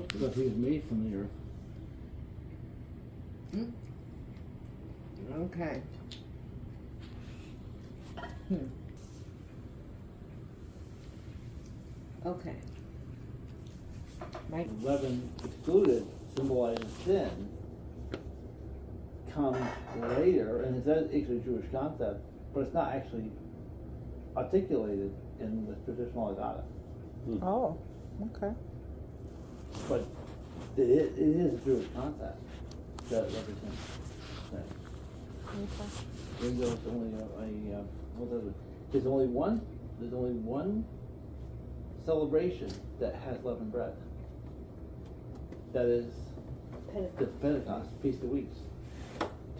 Because he was made from the earth. Okay. Okay. Right. Leaven excluded, symbolizing sin, comes later, and it's actually a Jewish concept, but it's not actually articulated in the traditional Haggadah. Oh, okay. But it is a Jewish concept that represents sin. Okay. Even though it's only there's only one celebration that has leavened bread. That is the Pentecost, Feast of Weeks.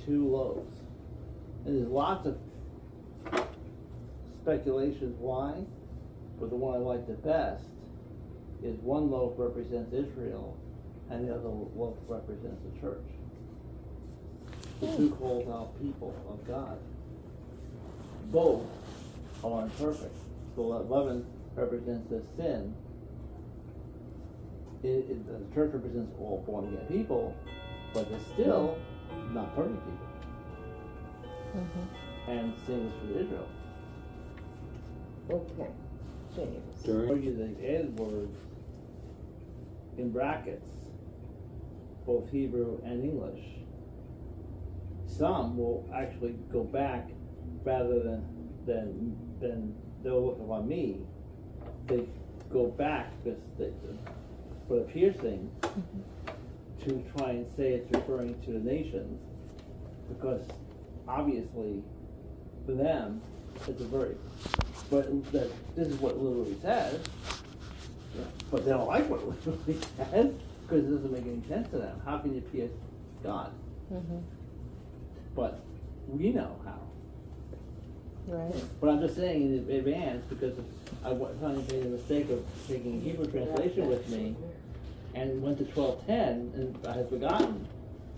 2 loaves. And there's lots of speculations why, but the one I like the best is one loaf represents Israel and the other loaf represents the church. The 2 called out people of God. Both are imperfect. So that leaven represents the sin. The church represents all born again people, but they're still not perfect people. And same is for Israel. Okay. James. They added words in brackets, both Hebrew and English. Some will actually go back rather than they'll look upon me. They go back because for the piercing to try and say it's referring to the nations, because obviously for them it's a very, but this is what it literally says, but they don't like what it literally says because it doesn't make any sense to them. How can you pierce God? But we know how. Right. But I'm just saying in advance because I finally made the mistake of taking a Hebrew translation with me and went to 1210 and I had forgotten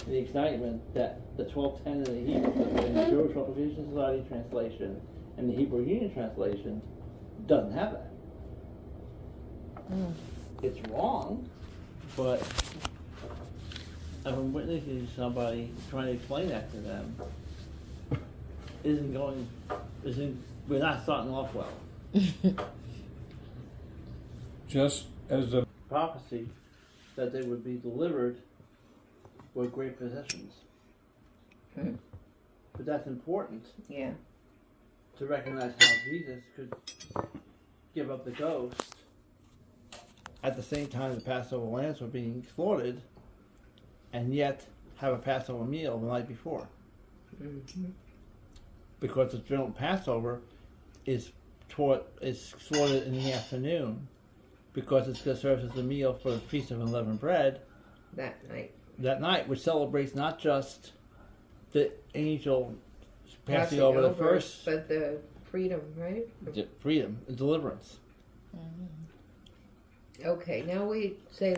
in the excitement that the 1210 in the Hebrew, in the Jewish Publication Society translation and the Hebrew Union translation doesn't have that. It's wrong, but if I'm witnessing somebody trying to explain that to them, we're not starting off well. Just as the Prophecy that they would be delivered with great possessions. But that's important Yeah. to recognize how Jesus could give up the ghost at the same time the Passover lambs were being slaughtered and yet have a Passover meal the night before. Because the general Passover is slaughtered in the afternoon because it's going to serve as a meal for the Feast of Unleavened Bread that night, which celebrates not just the angel passing over the first, but the freedom, right? Freedom and deliverance. Okay, now we say